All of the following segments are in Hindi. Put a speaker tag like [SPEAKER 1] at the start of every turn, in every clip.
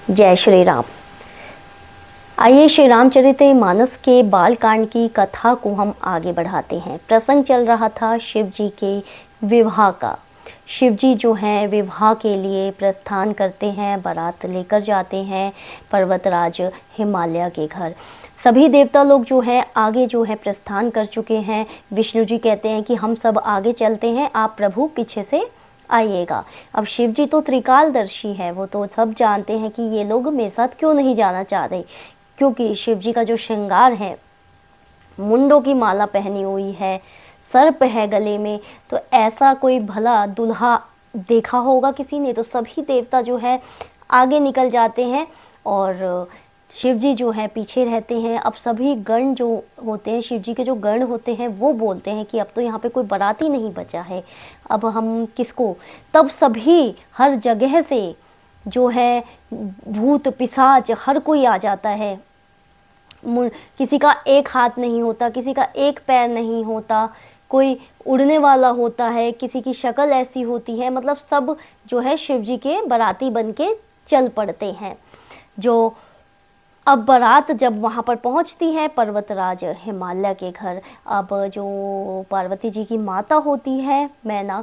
[SPEAKER 1] जय श्री राम। आइए श्री रामचरितमानस के बालकांड की कथा को हम आगे बढ़ाते हैं। प्रसंग चल रहा था शिव जी के विवाह का। शिव जी जो हैं विवाह के लिए प्रस्थान करते हैं, बारात लेकर जाते हैं पर्वतराज हिमालय के घर। सभी देवता लोग जो हैं आगे जो है प्रस्थान कर चुके हैं। विष्णु जी कहते हैं कि हम सब आगे चलते हैं, आप प्रभु पीछे से आइएगा। अब शिव जी तो त्रिकालदर्शी है, वो तो सब जानते हैं कि ये लोग मेरे साथ क्यों नहीं जाना चाह रहे, क्योंकि शिव जी का जो श्रृंगार है, मुंडों की माला पहनी हुई है, सर्प है गले में, तो ऐसा कोई भला दूल्हा देखा होगा किसी ने। तो सभी देवता जो है आगे निकल जाते हैं और शिव जी जो है पीछे रहते हैं। अब सभी गण जो होते हैं, शिव जी के जो गण होते हैं, वो बोलते हैं कि अब तो यहाँ पे कोई बाराती नहीं बचा है, अब हम किसको। तब सभी हर जगह से जो है भूत पिशाच हर कोई आ जाता है। किसी का एक हाथ नहीं होता, किसी का एक पैर नहीं होता, कोई उड़ने वाला होता है, किसी की शक्ल ऐसी होती है, मतलब सब जो है शिव जी के बाराती बन के चल पड़ते हैं। जो अब बारात जब वहाँ पर पहुँचती है पर्वतराज हिमालय के घर, अब जो पार्वती जी की माता होती है मैना,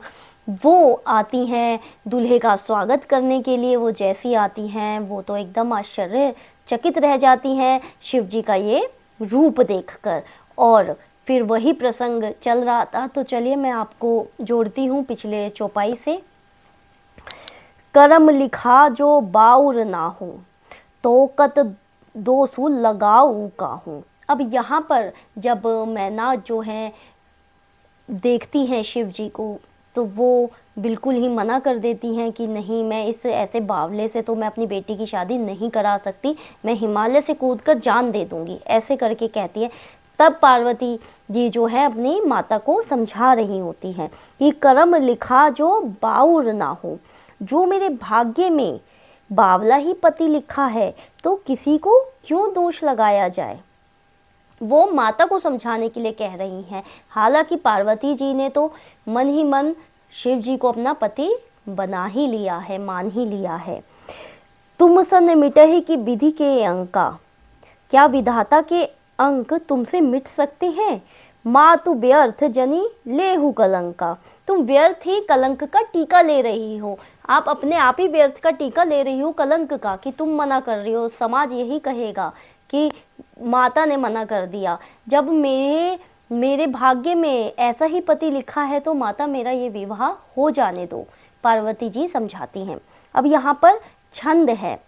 [SPEAKER 1] वो आती हैं दूल्हे का स्वागत करने के लिए। वो जैसी आती हैं वो तो एकदम आश्चर्यचकित रह जाती हैं शिव जी का ये रूप देखकर। और फिर वही प्रसंग चल रहा था, तो चलिए मैं आपको जोड़ती हूँ पिछले चौपाई से। करम लिखा जो बाउर ना हो, तो कत दोसु लगाऊ का हूँ। अब यहाँ पर जब मैना जो है देखती हैं शिव जी को, तो वो बिल्कुल ही मना कर देती हैं कि नहीं, मैं इस ऐसे बावले से तो मैं अपनी बेटी की शादी नहीं करा सकती, मैं हिमालय से कूदकर जान दे दूंगी, ऐसे करके कहती है। तब पार्वती जी जो है अपनी माता को समझा रही होती हैं कि कर्म लिखा जो बाउर ना हो, जो मेरे भाग्य में बावला ही पति लिखा है तो किसी को क्यों दोष लगाया जाए। वो माता को समझाने के लिए कह रही हैं। हालांकि पार्वती जी ने तो मन ही मन शिव जी को अपना पति बना ही लिया है, मान ही लिया है। तुम सन मिटहि की विधि के अंका, क्या विधाता के अंक तुमसे मिट सकते हैं। माँ तू व्यर्थ जनी लेहु कलंका, तुम व्यर्थ ही कलंक का टीका ले रही हो। आप अपने आप ही व्यर्थ का टीका ले रही हो कलंक का, कि तुम मना कर रही हो। समाज यही कहेगा कि माता ने मना कर दिया। जब मेरे भाग्य में ऐसा ही पति लिखा है तो माता मेरा ये विवाह हो जाने दो, पार्वती जी समझाती हैं। अब यहाँ पर छंद है।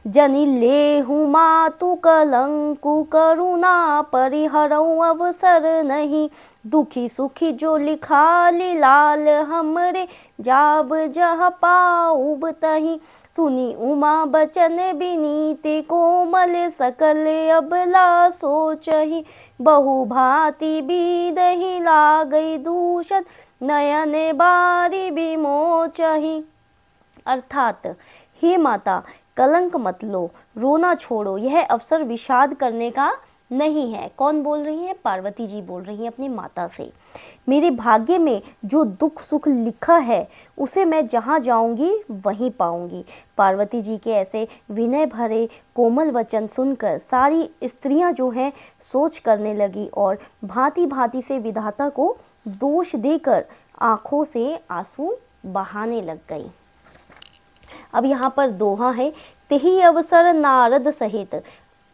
[SPEAKER 1] जनि लेहु मातु कलंकु, करुणा परिहरऊ अवसर नहीं। दुखी सुखी जो लिखा लाल, हमरे जाब जह पाऊब तही। सुनी उमा बचन बिनीते, कोमल सकल अबला सोचही। बहु भांति बीदहि लागई दूषण, नयन बारी बिमोचही। अर्थात हे माता, कलंक मत लो, रोना छोड़ो, यह अवसर विषाद करने का नहीं है। कौन बोल रही है? पार्वती जी बोल रही हैं अपनी माता से। मेरे भाग्य में जो दुख सुख लिखा है उसे मैं जहाँ जाऊंगी वहीं पाऊंगी। पार्वती जी के ऐसे विनय भरे कोमल वचन सुनकर सारी स्त्रियां जो हैं सोच करने लगी और भांति भांति से विधाता को दोष देकर आंखों से आंसू बहाने लग गई। अब यहाँ पर दोहा है। तेहि अवसर नारद सहित,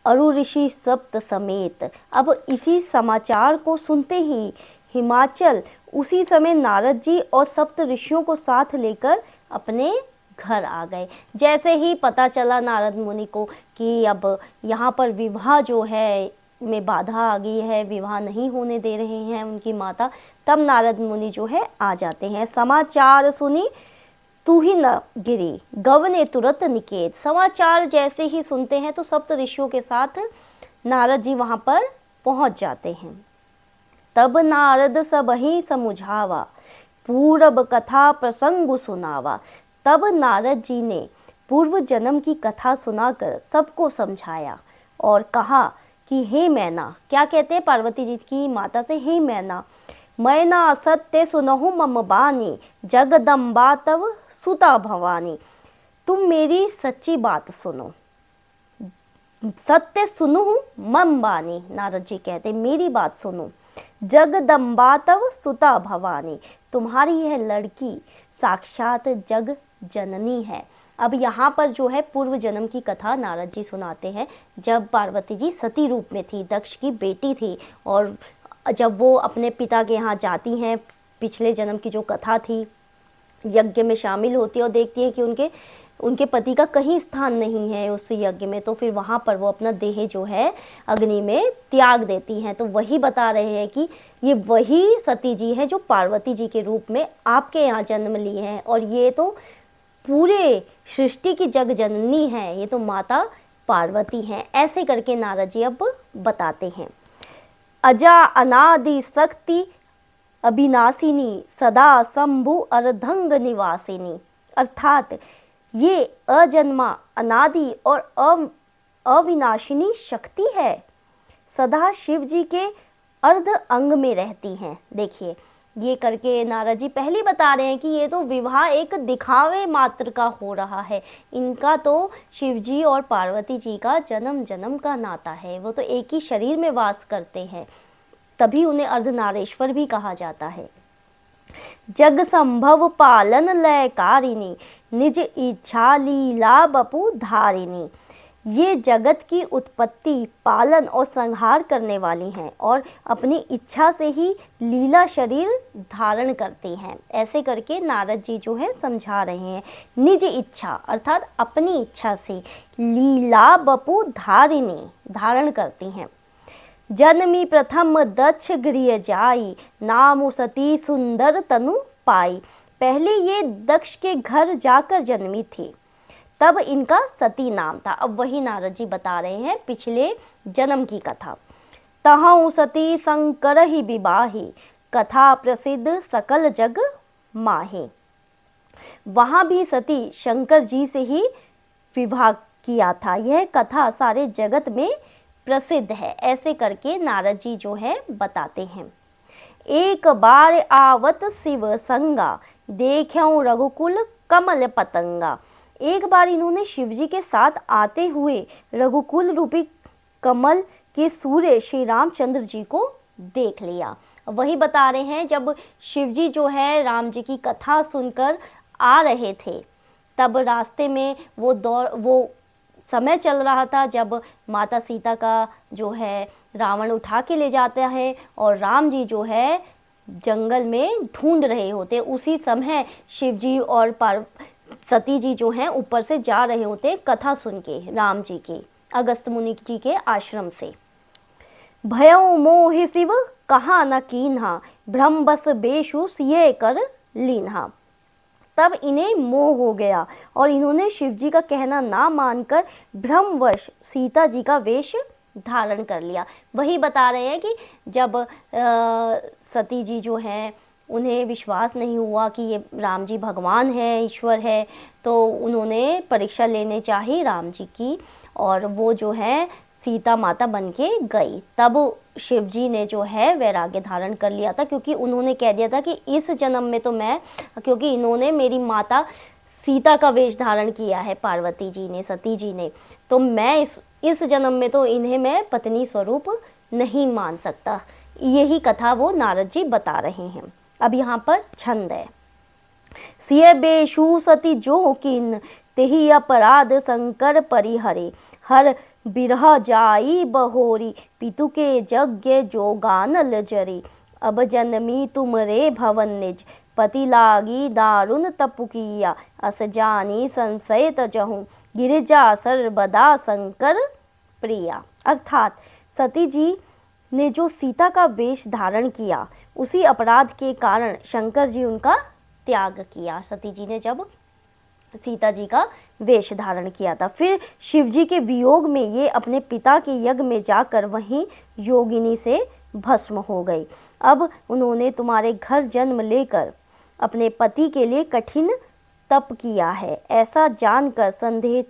[SPEAKER 1] अरु ऋषि सप्त समेत। अब इसी समाचार को सुनते ही हिमाचल उसी समय नारद जी और सप्त ऋषियों को साथ लेकर अपने घर आ गए। जैसे ही पता चला नारद मुनि को कि अब यहाँ पर विवाह जो है में बाधा आ गई है, विवाह नहीं होने दे रहे हैं उनकी माता, तब नारद मुनि जो है आ जाते हैं। समाचार सुनी तू ही न गिरी, गवने तुरंत निकेत। समाचार जैसे ही सुनते हैं तो सप्त ऋषियों के साथ नारद जी वहां पर पहुंच जाते हैं। तब नारद सब ही समुझावा, पूर्व कथा प्रसंग सुनावा। तब नारद जी ने पूर्व जन्म की कथा सुनाकर सबको समझाया और कहा कि हे मैना, क्या कहते हैं पार्वती जी की माता से, हे मैना, मैना सत्य सुनहु मम बानी, जगदम्बा तव सुता भवानी। तुम मेरी सच्ची बात सुनो, सत्य सुनु मम बानी, नारद जी कहते मेरी बात सुनो। जगदम्बा तव सुता भवानी, तुम्हारी यह लड़की साक्षात जग जननी है। अब यहाँ पर जो है पूर्व जन्म की कथा नारद जी सुनाते हैं। जब पार्वती जी सती रूप में थी, दक्ष की बेटी थी, और जब वो अपने पिता के यहाँ जाती हैं, पिछले जन्म की जो कथा थी, यज्ञ में शामिल होती है और देखती है कि उनके पति का कहीं स्थान नहीं है उस यज्ञ में, तो फिर वहाँ पर वो अपना देह जो है अग्नि में त्याग देती हैं। तो वही बता रहे हैं कि ये वही सती जी हैं जो पार्वती जी के रूप में आपके यहाँ जन्म लिए हैं, और ये तो पूरे सृष्टि की जग जननी है, ये तो माता पार्वती हैं। ऐसे करके नारद जी अब बताते हैं। अजा अनादि शक्ति अविनाशिनी, सदा शंभु अर्धंग निवासिनी, अर्थात ये अजन्मा, अनादि और अविनाशिनी शक्ति है, सदा शिव जी के अर्ध अंग में रहती हैं। देखिए ये करके नारद जी पहले बता रहे हैं कि ये तो विवाह एक दिखावे मात्र का हो रहा है, इनका तो शिव जी और पार्वती जी का जन्म जन्म का नाता है, वो तो एक ही शरीर में वास करते हैं, तभी उन्हें अर्धनारेश्वर भी कहा जाता है। जग संभव पालन लयकारिणी, निज इच्छा लीला बपु धारिणी, ये जगत की उत्पत्ति, पालन और संहार करने वाली हैं और अपनी इच्छा से ही लीला शरीर धारण करती हैं। ऐसे करके नारद जी जो है समझा रहे हैं। निज इच्छा अर्थात अपनी इच्छा से, लीला बपु धारिणी धारण करती हैं। जन्मी प्रथम दक्ष गृह जाई, नाम सती सुंदर तनु पाई, पहले ये दक्ष के घर जाकर जन्मी थी, तब इनका सती नाम था। अब वही नारद जी बता रहे हैं पिछले जन्म की कथा। तहु सती शंकर ही विवाही, कथा प्रसिद्ध सकल जग माही, वहाँ भी सती शंकर जी से ही विवाह किया था, यह कथा सारे जगत में प्रसिद्ध है। ऐसे करके नारद जी जो है बताते हैं। एक बार आवत शिव संगा, देख्यों रघुकुल कमल पतंगा, एक बार इन्होंने शिवजी के साथ आते हुए रघुकुल रूपी कमल के सूर्य श्री रामचंद्र जी को देख लिया। वही बता रहे हैं, जब शिवजी जो है राम जी की कथा सुनकर आ रहे थे, तब रास्ते में वो समय चल रहा था जब माता सीता का जो है रावण उठा के ले जाता है और राम जी जो है जंगल में ढूंढ रहे होते। उसी समय शिवजी और सती जी जो हैं ऊपर से जा रहे होते कथा सुन के राम जी की, अगस्त मुनि जी के आश्रम से। भयउ मोहि शिव कहा न कीन्हा, भ्रम बस बेशु सिए कर लीन्हा, तब इन्हें मोह हो गया और इन्होंने शिवजी का कहना ना मानकर भ्रमवश सीता जी का वेश धारण कर लिया। वही बता रहे हैं कि जब सती जी जो हैं उन्हें विश्वास नहीं हुआ कि ये राम जी भगवान है, ईश्वर है, तो उन्होंने परीक्षा लेने चाही राम जी की और वो जो है सीता माता बन के गई। तब शिव जी ने जो है वैराग्य धारण कर लिया था, क्योंकि उन्होंने कह दिया था कि इस जन्म में तो मैं, क्योंकि इन्होंने मेरी माता सीता का वेश धारण किया है पार्वती जी ने, सती जी ने, तो मैं इस जन्म में तो इन्हें मैं पत्नी स्वरूप नहीं मान सकता। यही कथा वो नारद जी बता रहे हैं। अब यहाँ पर छंद है। सिय बेशु सती जो किन, तेहि अपराध शंकर परिहरे, हर बिरह जाई बहोरी, पितु के यज्ञ जो गानल जरी, अब जन्मी तुम रे भवन निज, पति लागी दारुण तपु किया, अस जानी संशय तजहूँ, गिरिजा सर्वदा शंकर प्रिया। अर्थात सती जी ने जो सीता का वेश धारण किया, उसी अपराध के कारण शंकर जी उनका त्याग किया। सती जी ने जब सीता जी का वेश धारण किया था, फिर शिवजी के वियोग में ये अपने पिता के यज्ञ में जाकर वहीं योगिनी से भस्म हो गई। अब उन्होंने तुम्हारे घर जन्म लेकर अपने पति के लिए कठिन तप किया है, ऐसा जानकर संदेह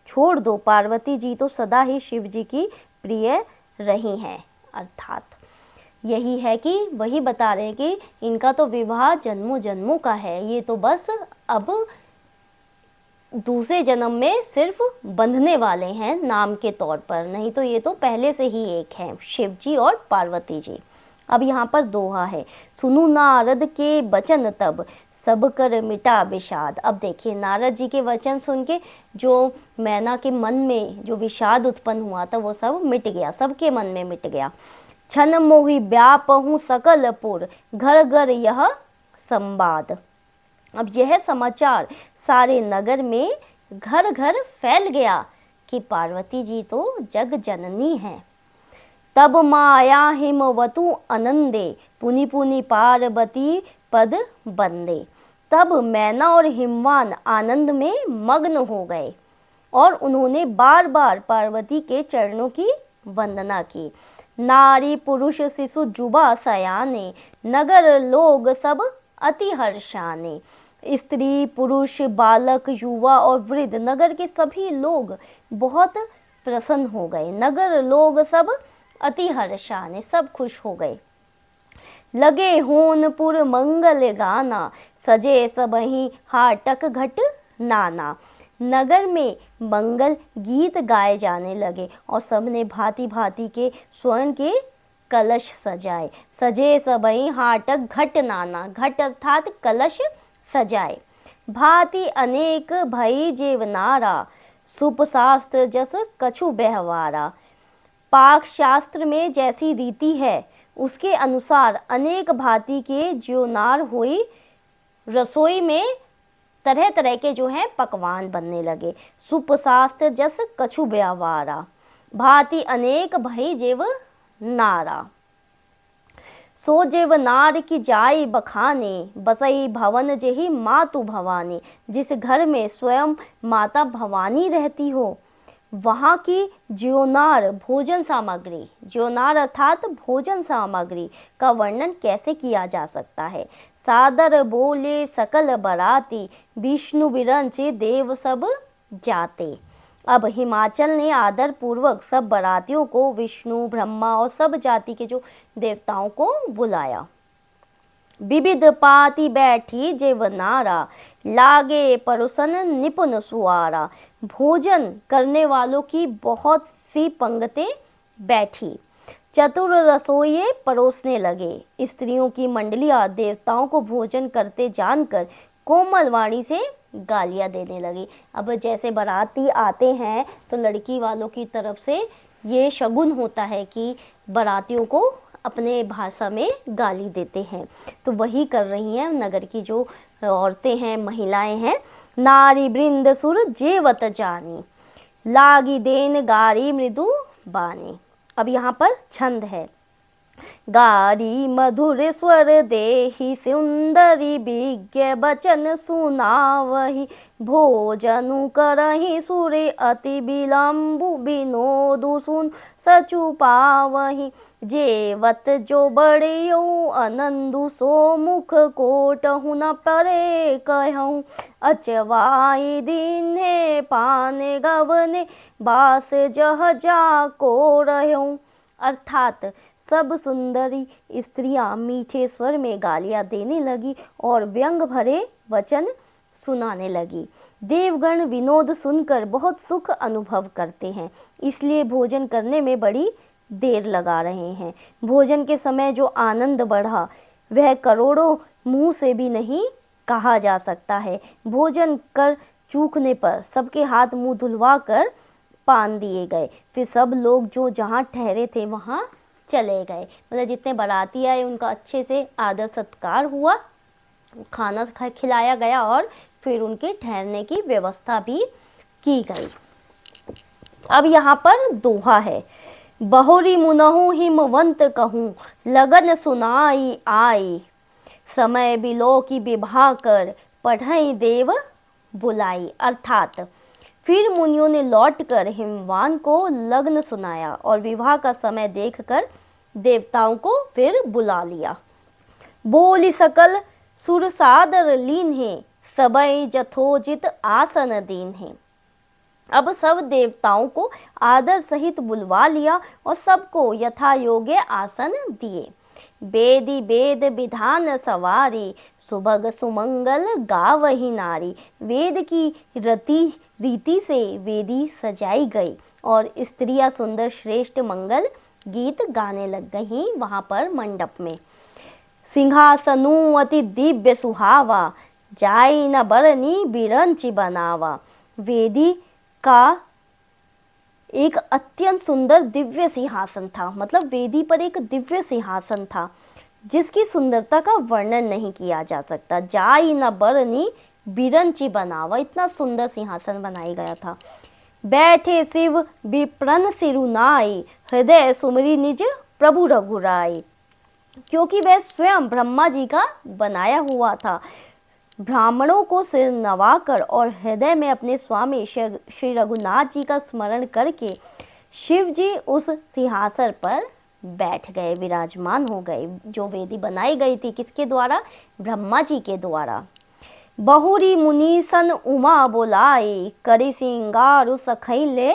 [SPEAKER 1] छोड़ दो, पार्वती जी तो सदा ही शिव जी की प्रिय रही हैं। अर्थात यही है कि वही बता रहे हैं कि इनका तो विवाह जन्मों जन्मों का है, ये तो बस अब दूसरे जन्म में सिर्फ बंधने वाले हैं नाम के तौर पर, नहीं तो ये तो पहले से ही एक हैं, शिव जी और पार्वती जी। अब यहाँ पर दोहा है, सुनु नारद के बचन तब सब कर मिटा विषाद। अब देखिए नारद जी के वचन सुन के जो मैना के मन में जो विषाद उत्पन्न हुआ था वो सब मिट गया, सबके मन में मिट गया। छन मोहि व्यापहु सकलपुर घर घर यह संवाद। अब यह समाचार सारे नगर में घर घर फैल गया कि पार्वती जी तो जग जननी हैं। तब माया हिमवतु आनंदे पुनि पुनि पार्वती पद बंदे। तब मैना और हिमवान आनंद में मग्न हो गए और उन्होंने बार बार पार्वती के चरणों की वंदना की। नारी पुरुष शिशु जुबा सयाने नगर लोग सब अति हर्षाने। स्त्री पुरुष बालक युवा और वृद्ध नगर के सभी लोग बहुत प्रसन्न हो गए। नगर लोग सब अति हर्षाने, सब खुश हो गए। लगे होनपुर मंगल गाना सजे सबहि हाटक घट नाना। नगर में मंगल गीत गाए जाने लगे और सबने भांति भांति के स्वर्ण के कलश सजाए। सजे सबहि हाटक घट नाना, घट अर्थात कलश सजाए। भांति अनेक भई जेवनारा सुप शास्त्र जस कछु व्यवहारा। पाक शास्त्र में जैसी रीति है उसके अनुसार अनेक भांति के ज्योनार हुई। रसोई में तरह तरह के जो हैं पकवान बनने लगे। सुप शास्त्र जस कछु व्यवहारा, भांति अनेक भई जेव नारा। सो जेव नार की जाई बखाने बसई भवन जेहि मातु भवानी। जिस घर में स्वयं माता भवानी रहती हो वहाँ की ज्योनार भोजन सामग्री, ज्योनार अर्थात भोजन सामग्री का वर्णन कैसे किया जा सकता है। सादर बोले सकल बराती विष्णु विरंच देव सब जाते। अब हिमाचल ने आदर पूर्वक सब बरातियों को विष्णु ब्रह्मा और सब जाति के जो देवताओं को बुलाया। विविध पाती बैठी जेवनारा लागे परुसन निपुण सुआरा। भोजन करने वालों की बहुत सी पंक्तें बैठी, चतुर रसोइये परोसने लगे। स्त्रियों की मंडलियां देवताओं को भोजन करते जानकर कोमल वाणी से गालियां देने लगी। अब जैसे बाराती आते हैं तो लड़की वालों की तरफ से ये शगुन होता है कि बारातियों को अपने भाषा में गाली देते हैं, तो वही कर रही हैं नगर की जो औरतें हैं, महिलाएं हैं। नारी वृंद सुर जेवत जानी लागी देन गारी मृदु बानी। अब यहाँ पर छंद है, गारी मधुर स्वर देहि सुंदरी विज्ञ बचन सुनावहि भोजनु करहि सुरे अति विलंबु विनोदु सुन सचु पावहि। जेवत जो बड़ियो आनंदु सो मुख कोटहु न परे कहूँ अचवाई दीन्हे पाने गवने बास जह जाको रहूँ। अर्थात सब सुंदरी स्त्रियां मीठे स्वर में गालियां देने लगी और व्यंग भरे वचन सुनाने लगी। देवगण विनोद सुनकर बहुत सुख अनुभव करते हैं, इसलिए भोजन करने में बड़ी देर लगा रहे हैं। भोजन के समय जो आनंद बढ़ा वह करोड़ों मुंह से भी नहीं कहा जा सकता है। भोजन कर चूकने पर सबके हाथ मुंह धुलवा कर पान दिए गए। फिर सब लोग जो जहाँ ठहरे थे वहाँ चले गए। मतलब जितने बाराती आए उनका अच्छे से आदर सत्कार हुआ, खाना खिलाया गया और फिर उनके ठहरने की व्यवस्था भी की गई। अब यहाँ पर दोहा है, बहुरी मुनहु हिमवंत कहूँ लगन सुनाई आई समय बिलो की विवाह कर पढ़ई देव बुलाई। अर्थात फिर मुनियों ने लौटकर हिमवान को लग्न सुनाया और विवाह का समय देखकर देवताओं को फिर बुला लिया। बोली सकल सुर सादर लीन है सबई जथोजित आसन दीन है। अब सब देवताओं को आदर सहित बुलवा लिया और सबको यथा योग्य आसन दिए। वेदी वेद विधान सवारी, सुभग सुमंगल गावही नारी। वेद की रीति से वेदी सजाई गई और स्त्रियां सुंदर श्रेष्ठ मंगल गीत गाने लग गईं वहाँ पर मंडप में। सिंहासनु अति दिव्य सुहावा, जाई न बरनी बिरंची बनावा। वेदी का एक अत्यंत सुंदर दिव्य सिंहासन था, मतलब वेदी पर एक दिव्य सिंहासन था जिसकी सुंदरता का वर्णन नहीं किया जा सकता। जाई न बरनी बिरंची बनावा, इतना सुंदर सिंहासन बनाया गया था। बैठे शिव विप्रन सिरुनाई, हृदय सुमरी निज प्रभु रघुराई। क्योंकि वह स्वयं ब्रह्मा जी का बनाया हुआ था। ब्राह्मणों को सिर नवाकर और हृदय में अपने स्वामी श्री रघुनाथ जी का स्मरण करके शिव जी उस सिंहासन पर बैठ गए, विराजमान हो गए। जो वेदी बनाई गई थी किसके द्वारा? ब्रह्मा जी के द्वारा। बहुरी मुनीसन उमा बोलाई, करी सिंगार सखई ले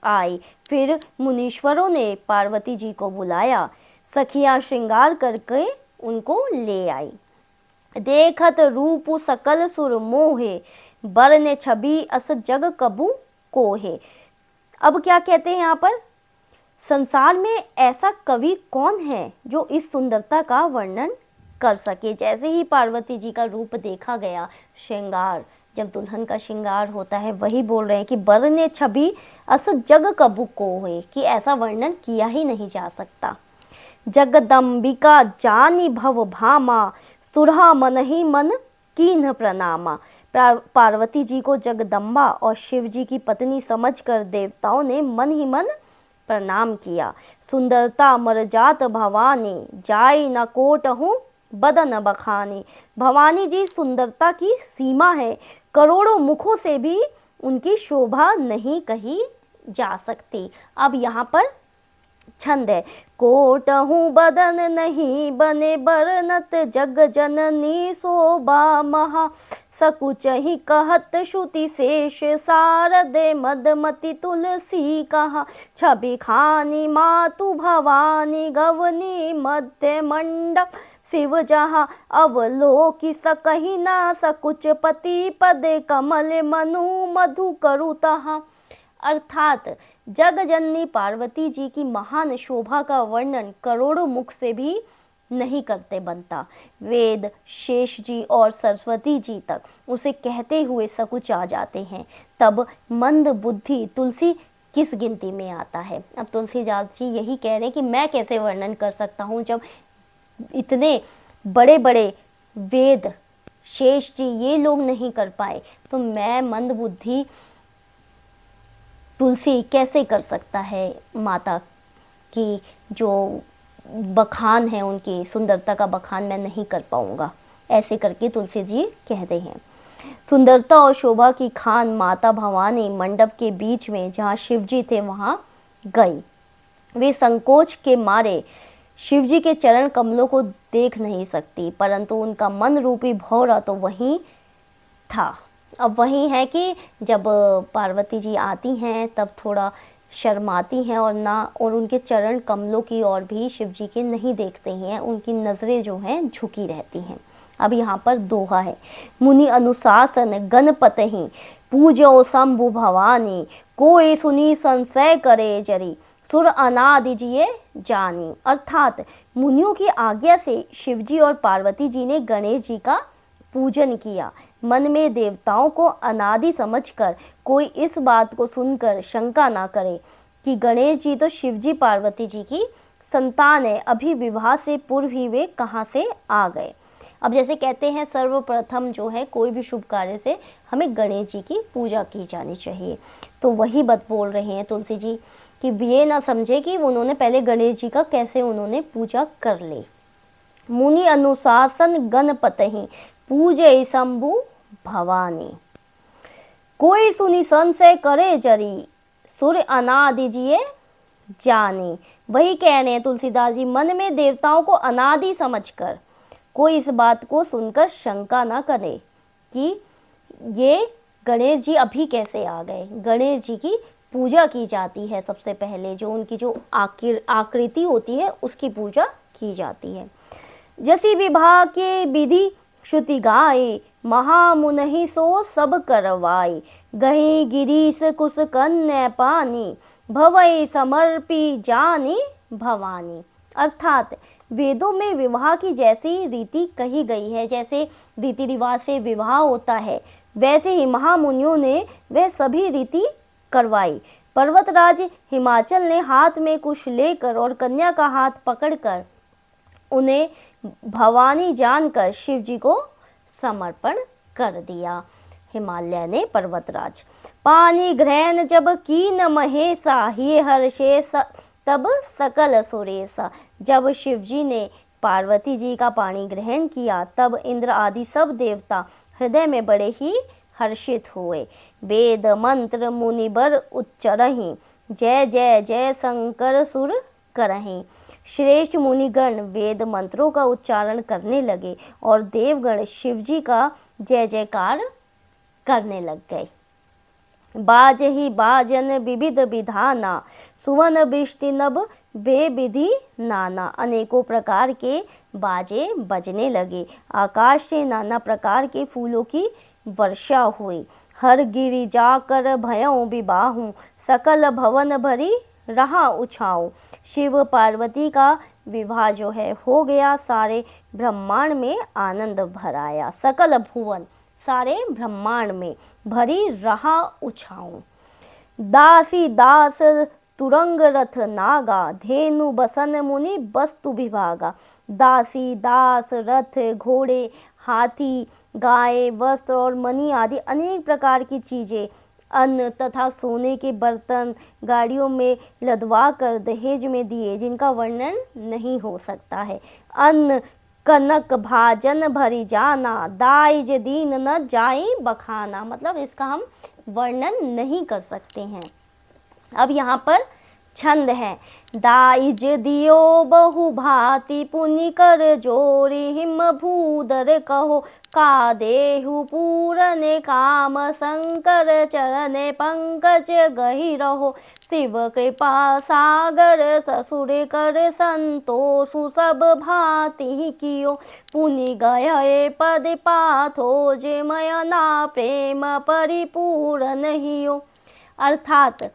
[SPEAKER 1] आई। फिर मुनीश्वरों ने पार्वती जी को बुलाया, सखियां श्रृंगार करके उनको ले आई। देखत रूप सकल सुर मोहे, बरने छवि अस जग कबू कोहे। अब क्या कहते हैं यहाँ पर? संसार में ऐसा कवि कौन है जो इस सुंदरता का वर्णन कर सके। जैसे ही पार्वती जी का रूप देखा गया, श्रृंगार, जब दुल्हन का श्रृंगार होता है, वही बोल रहे हैं कि बरने छवि अस जग कबू कोहे, कि ऐसा वर्णन किया ही नहीं जा सकता। जगदम्बिका जानी भव भामा, सुरहा मन ही मन कीन्ह प्रणामा। पार्वती जी को जगदम्बा और शिव जी की पत्नी समझकर देवताओं ने मन ही मन प्रणाम किया। सुंदरता मरजात भवानी, जाई न कोटहूँ बदन बखानी। भवानी जी सुंदरता की सीमा है, करोड़ों मुखों से भी उनकी शोभा नहीं कही जा सकती। अब यहाँ पर छंद है। कोटहूँ बदन नहीं बने बरनत, जग जननी शोभा महा। सकुचहि कहत श्रुति शेष, शारदे मदमति तुलसी कहा। छवि खानी मातु भवानी, गवनी मध्य मंडप शिव जहाँ। अवलोकि सकहि ना सकुच, पति पद कमल मनु मधु करु तहाँ। अर्थात जग जननी पार्वती जी की महान शोभा का वर्णन करोड़ों मुख से भी नहीं करते बनता। वेद, शेष जी और सरस्वती जी तक उसे कहते हुए सकुच आ जाते हैं। तब मंद बुद्धि तुलसी किस गिनती में आता है। अब तुलसीदास जी यही कह रहे हैं कि मैं कैसे वर्णन कर सकता हूँ, जब इतने बड़े बड़े वेद, शेष जी ये लोग नहीं कर पाए, तो मैं मंद बुद्धि तुलसी कैसे कर सकता है। माता की जो बखान है, उनकी सुंदरता का बखान मैं नहीं कर पाऊँगा, ऐसे करके तुलसी जी कहते हैं। सुंदरता और शोभा की खान माता भवानी मंडप के बीच में जहाँ शिव जी थे वहाँ गई। वे संकोच के मारे शिव जी के चरण कमलों को देख नहीं सकती, परंतु उनका मन रूपी भौरा तो वहीं था। अब वही है कि जब पार्वती जी आती हैं तब थोड़ा शर्माती हैं और उनके चरण कमलों की ओर भी शिव जी के नहीं देखते हैं, उनकी नज़रें जो हैं झुकी रहती हैं। अब यहाँ पर दोहा है। मुनि अनुशासन गणपतहि, पूजो शंभु भवानी। कोई सुनी संशय करे जरी, सुर अनादि जिये जानी। अर्थात मुनियों की आज्ञा से शिवजी और पार्वती जी ने गणेश जी का पूजन किया। मन में देवताओं को अनादि समझकर कोई इस बात को सुनकर शंका ना करे कि गणेश जी तो शिवजी पार्वती जी की संतान है, अभी विवाह से पूर्व ही वे कहाँ से आ गए। अब जैसे कहते हैं सर्वप्रथम जो है कोई भी शुभ कार्य से हमें गणेश जी की पूजा की जानी चाहिए, तो वही बात बोल रहे हैं तुलसी जी कि ये ना समझे कि उन्होंने पहले गणेश जी का कैसे उन्होंने पूजा कर ली। मुनि अनुशासन गणपतहि, पूजे शंभु भवानी। कोई सुनी संशय करे जरी, सुर अनादि जिये जानी। वही कह रहे हैं तुलसीदास जी, मन में देवताओं को अनादि समझकर कोई इस बात को सुनकर शंका ना करे कि ये गणेश जी अभी कैसे आ गए। गणेश जी की पूजा की जाती है सबसे पहले, जो उनकी जो आकृति होती है उसकी पूजा की जाती है। जसी विवाह के विधि श्रुति गाए, महामुनि सो सब करवाए, गही गिरीश कुश कन्या पानी, भवई समर्पी जानी भवानी। अर्थात वेदों में विवाह की जैसी रीति कही गई है, जैसे रीति रिवाज से विवाह होता है, वैसे ही महामुनियों ने वह सभी रीति करवाई। पर्वतराज हिमाचल ने हाथ में कुश लेकर और कन्या का हाथ पकड़कर उन्हें भवानी जानकर शिव जी को समर्पण कर दिया। हिमालय ने पर्वतराज पानी ग्रहण जब कीन महेशा, ये हर्षे तब सकल सुरेशा। जब शिव जी ने पार्वती जी का पानी ग्रहण किया तब इंद्र आदि सब देवता हृदय में बड़े ही हर्षित हुए। वेद मंत्र मुनिबर उच्चरहि, जय जय जय शंकर सुर करहि। श्रेष्ठ मुनिगण वेद मंत्रों का उच्चारण करने लगे और देवगण शिव जी का जय जयकार करने लग गए। बाज ही बाजन विविध विधाना, सुवन बिष्टि नभ बेविधि नाना। अनेकों प्रकार के बाजे बजने लगे, आकाश से नाना प्रकार के फूलों की वर्षा हुई। हर गिरि जाकर भयों विबाहूं, सकल भवन भरी रहा उछाऊं। शिव पार्वती का विवाह जो है हो गया, सारे ब्रह्मांड में आनंद भराया। सकल भुवन सारे ब्रह्मांड में भरी रहा उछाऊं। दासी दास तुरंग रथ नागा, धेनु बसन मुनि वस्तु विभागा। दासी दास रथ घोड़े हाथी गाय वस्त्र और मणि आदि अनेक प्रकार की चीजें, अन्न तथा सोने के बर्तन गाड़ियों में लदवा कर दहेज में दिए, जिनका वर्णन नहीं हो सकता है। अन्न कनक भाजन भरी जाना, दाइज दीन न जाई बखाना। मतलब इसका हम वर्णन नहीं कर सकते हैं। अब यहाँ पर छंद है। दाइज दियो बहु भांति, पुनि कर जोरी हिम भूधर कहो। का देहु पूरन काम, शंकर चरण पंकज गही रहो। शिव कृपा सागर ससुर कर, संतोषु सब भांति कियो। पुनि गए पद पाथो, जे मयना प्रेम परिपूरन हियो। अर्थात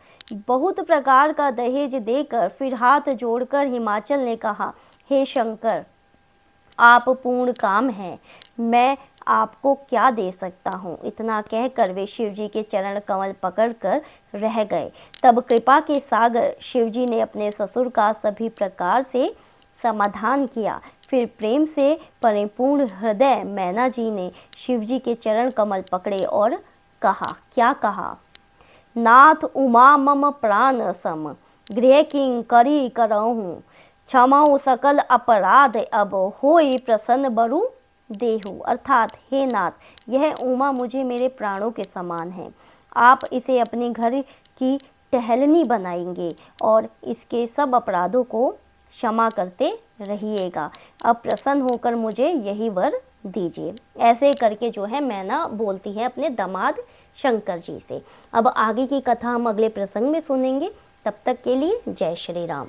[SPEAKER 1] बहुत प्रकार का दहेज देकर फिर हाथ जोड़कर हिमाचल ने कहा, हे शंकर, आप पूर्ण काम हैं, मैं आपको क्या दे सकता हूँ। इतना कहकर वे शिव जी के चरण कमल पकड़कर रह गए। तब कृपा के सागर शिव जी ने अपने ससुर का सभी प्रकार से समाधान किया। फिर प्रेम से परिपूर्ण हृदय मैना जी ने शिव जी के चरण कमल पकड़े और कहा, क्या कहा? नाथ उमा मम प्राण सम, गृह किंग करी करहूँ। क्षमाऊ सकल अपराध, अब होई प्रसन्न बरु देहु। अर्थात हे नाथ, यह उमा मुझे मेरे प्राणों के समान है। आप इसे अपने घर की टहलनी बनाएंगे और इसके सब अपराधों को क्षमा करते रहिएगा। अब प्रसन्न होकर मुझे यही वर दीजिए। ऐसे करके जो है मैना बोलती है अपने दामाद शंकर जी से। अब आगे की कथा हम अगले प्रसंग में सुनेंगे। तब तक के लिए जय श्री राम।